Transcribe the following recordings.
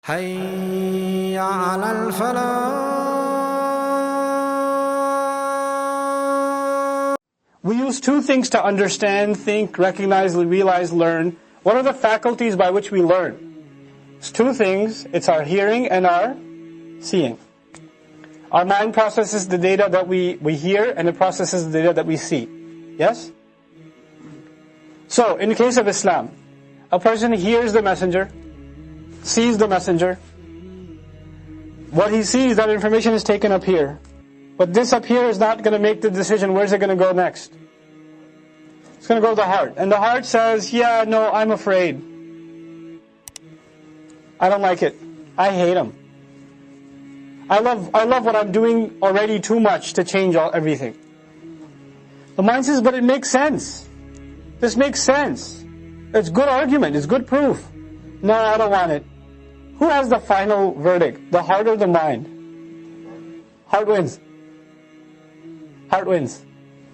حي على الفلاح. We use two things to understand, think, recognize, realize, learn. What are the faculties by which we learn? It's two things. It's our hearing and our seeing. Our mind processes the data that we hear, and it processes the data that we see. Yes? So, in the case of Islam, a person hears the messenger, sees the messenger. What he sees, that information is taken up here. But this up here is not going to make the decision, where's it going to go next? It's going to go to the heart. And the heart says, yeah, no, I'm afraid. I don't like it. I hate him. I love what I'm doing already too much to change everything. The mind says, but it makes sense. This makes sense. It's good argument. It's good proof. No, I don't want it. Who has the final verdict? The heart or the mind? Heart wins. Heart wins.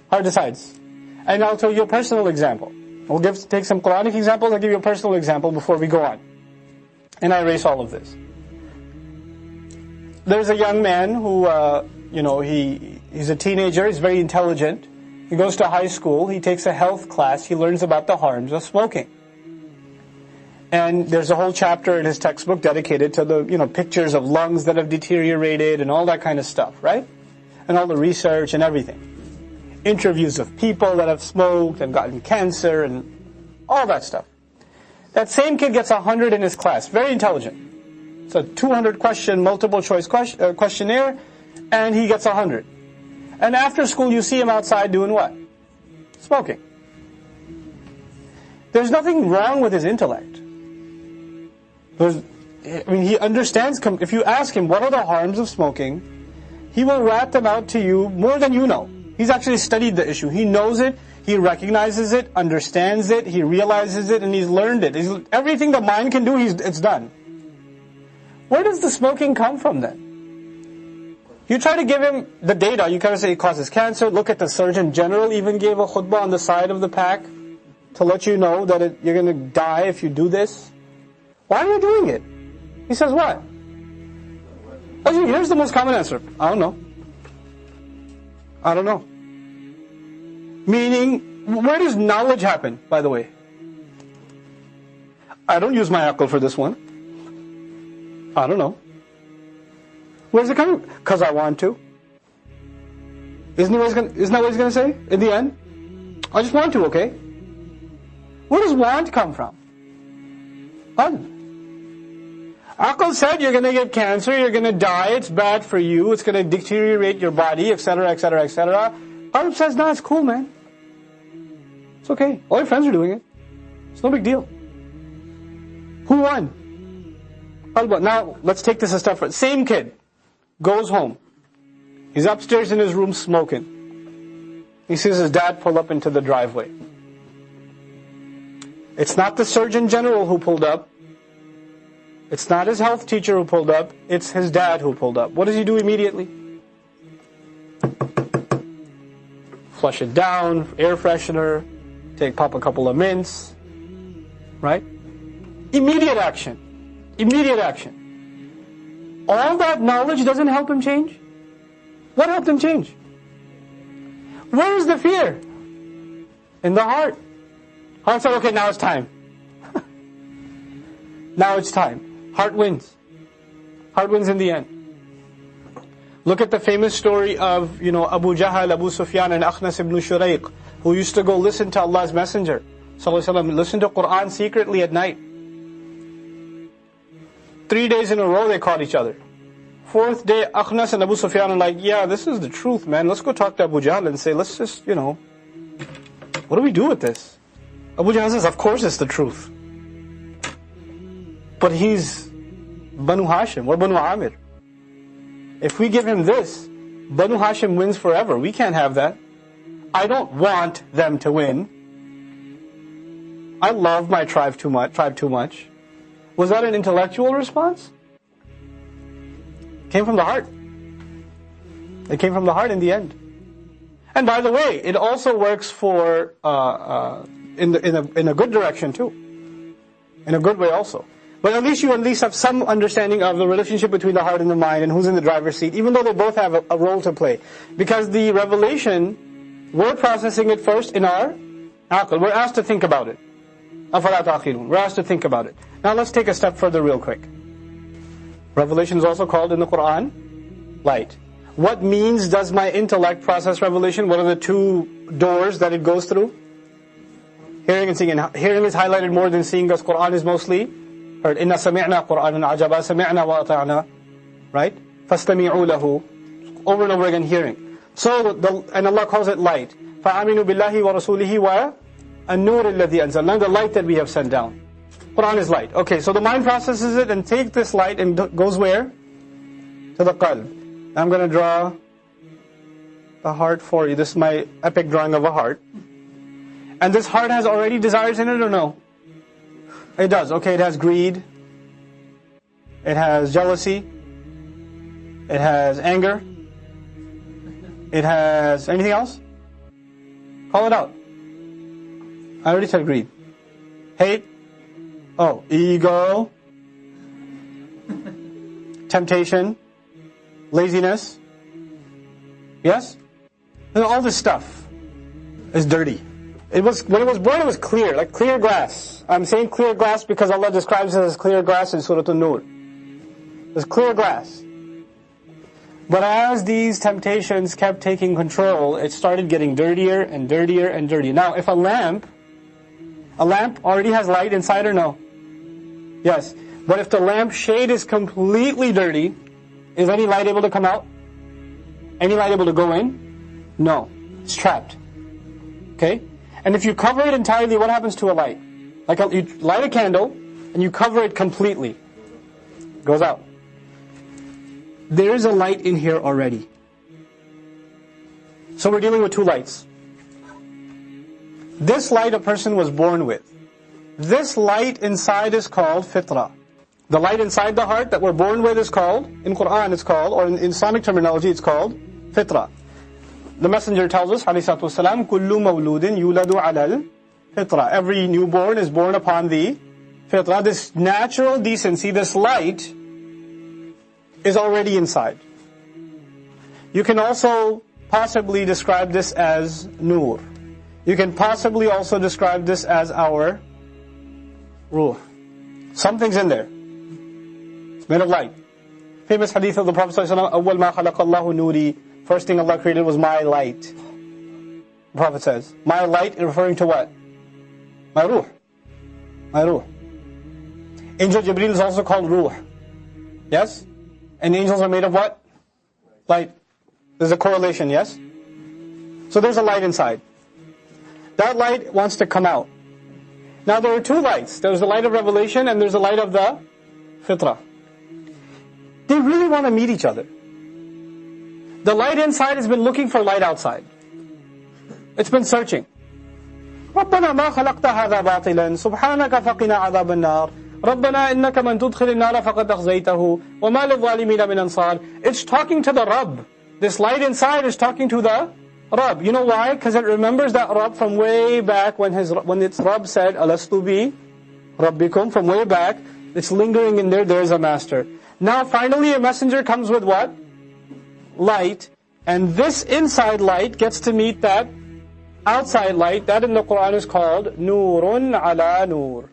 Heart decides. And I'll tell you a personal example. We'll take some Quranic examples. I'll give you a personal example before we go on. And I erase all of this. There's a young man who, he's a teenager. He's very intelligent. He goes to high school. He takes a health class. He learns about the harms of smoking. And there's a whole chapter in his textbook dedicated to the, pictures of lungs that have deteriorated and all that kind of stuff, right? And all the research and everything. Interviews of people that have smoked and gotten cancer and all that stuff. That same kid gets 100 in his class, very intelligent. It's a 200 question, multiple choice questionnaire, and he gets 100. And after school you see him outside doing what? Smoking. There's nothing wrong with his intellect. He understands, if you ask him what are the harms of smoking, he will rat them out to you more than you know. He's actually studied the issue. He knows it, he recognizes it, understands it, he realizes it, and he's learned it. Everything the mind can do, it's done. Where does the smoking come from then? You try to give him the data, you kind of say it causes cancer. Look at the Surgeon General even gave a khutbah on the side of the pack to let you know that you're going to die if you do this. Why are you doing it? He says what? Here's the most common answer. I don't know. I don't know. Meaning, where does knowledge happen, by the way? I don't use my aql for this one. I don't know. Where's it coming? Because I want to. Isn't that what he's going to say in the end? I just want to, okay? Where does want come from? None. Aql said you're going to get cancer, you're going to die, it's bad for you, it's going to deteriorate your body, etc., etc., etc. Qalb says, no, it's cool, man. It's okay. All your friends are doing it. It's no big deal. Who won? Qalb. Now, let's take this a step further. Same kid goes home. He's upstairs in his room smoking. He sees his dad pull up into the driveway. It's not the Surgeon General who pulled up. It's not his health teacher who pulled up, it's his dad who pulled up. What does he do immediately? Flush it down, air freshener, pop a couple of mints, right? Immediate action. Immediate action. All that knowledge doesn't help him change? What helped him change? Where is the fear? In the heart. Heart said, okay, now it's time. Now it's time. Heart wins. Heart wins in the end. Look at the famous story of, Abu Jahl, Abu Sufyan, and Akhnas ibn Shuraiq, who used to go listen to Allah's Messenger, listen to Quran secretly at night. 3 days in a row they caught each other. 4th day, Akhnas and Abu Sufyan are like, yeah, this is the truth, man. Let's go talk to Abu Jahl and say, let's just, what do we do with this? Abu Jahl says, of course it's the truth. But he's Banu Hashim, or Banu Amir. If we give him this, Banu Hashim wins forever. We can't have that. I don't want them to win. I love my tribe too much. Was that an intellectual response? It came from the heart. It came from the heart in the end. And by the way, it also works for in a good direction too. In a good way also. But at least you have some understanding of the relationship between the heart and the mind and who's in the driver's seat, even though they both have a role to play. Because the revelation, we're processing it first in our aql. We're asked to think about it. أَفَلَا تَعْقِلُونَ. We're asked to think about it. Now let's take a step further real quick. Revelation is also called in the Quran light. What means does my intellect process revelation? What are the two doors that it goes through? Hearing and seeing. And hearing is highlighted more than seeing, because Quran is mostly heard. إِنَّا سَمِعْنَا قُرْآنًا عَجَبًا سَمِعْنَا وَأَطَعْنَا. Right? فَاسْتَمِعُوا لَهُ. Over and over again hearing. So, and Allah calls it light. فَآمِنُوا بِاللَّهِ وَرَسُولِهِ وَالنُّورِ الَّذِي أَنزَلْنَا. The light that we have sent down. Quran is light. Okay, so the mind processes it and takes this light and goes where? To the qalb. I'm going to draw a heart for you. This is my epic drawing of a heart. And this heart has already desires in it or no? It does. Okay, it has greed. It has jealousy. It has anger. It has anything else? Call it out. I already said greed. Hate. Oh, ego. Temptation. Laziness. Yes? And all this stuff is dirty. When it was born, it was clear, like clear glass. I'm saying clear glass because Allah describes it as clear glass in Surah An-Nur. It's clear glass. But as these temptations kept taking control, it started getting dirtier and dirtier and dirtier. Now, if a lamp already has light inside or no? Yes. But if the lamp shade is completely dirty, is any light able to come out? Any light able to go in? No. It's trapped. Okay? And if you cover it entirely, what happens to a light? Like you light a candle and you cover it completely. It goes out. There is a light in here already. So we're dealing with two lights. This light a person was born with. This light inside is called Fitrah. The light inside the heart that we're born with is called, in Quran it's called, or in Islamic terminology it's called Fitrah. The Messenger tells us, alayhi salatu wasalam, كُلُّ مَوْلُودٍ يُولَدُ عَلَى الْفِطْرَةِ. Every newborn is born upon the Fitrah. This natural decency, this light, is already inside. You can also possibly describe this as Nur. You can possibly also describe this as our Ruh. Something's in there. It's made of light. Famous hadith of the Prophet ﷺ, أَوَّلْ مَا خَلَقَ اللَّهُ نُورِي. First thing Allah created was my light. The Prophet says, my light referring to what? My Ruh. My Ruh. Angel Jibreel is also called Ruh. Yes? And angels are made of what? Light. There's a correlation, yes? So there's a light inside. That light wants to come out. Now there are two lights. There's the light of revelation and there's the light of the Fitrah. They really want to meet each other. The light inside has been looking for light outside. It's been searching. رَبَّنَا مَا خَلَقْتَ هَذَا بَاطِلًا سُبْحَانَكَ فَقِنَا عَذَابَ النَّارِ رَبَّنَا إِنَّكَ مَنْ تُدْخِلِ النَّارَ فَقَدْ أَخْزَيْتَهُ وَمَا لِلظَّالِمِينَ مِنْ أَنصَارٍ. It's talking to the Rabb. This light inside is talking to the Rabb. You know why? Because it remembers that Rabb from way back when its Rabb said, أَلَسْتُ بِي رَبِّكُمْ. From way back, it's lingering in there, there's a master. Now finally a messenger comes with what? Light. And this inside light gets to meet that outside light. That in the Quran is called Nurun ala Nur.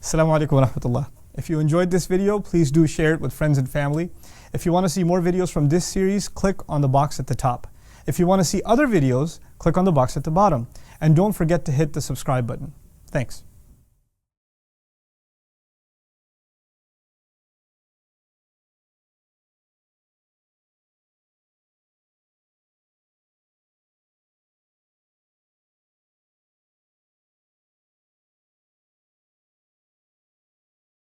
Assalamu alaikum wa rahmatullah. If you enjoyed this video, please do share it with friends and family. If you want to see more videos from this series, click on the box at the top. If you want to see other videos, click on the box at the bottom. And don't forget to hit the subscribe button. Thanks.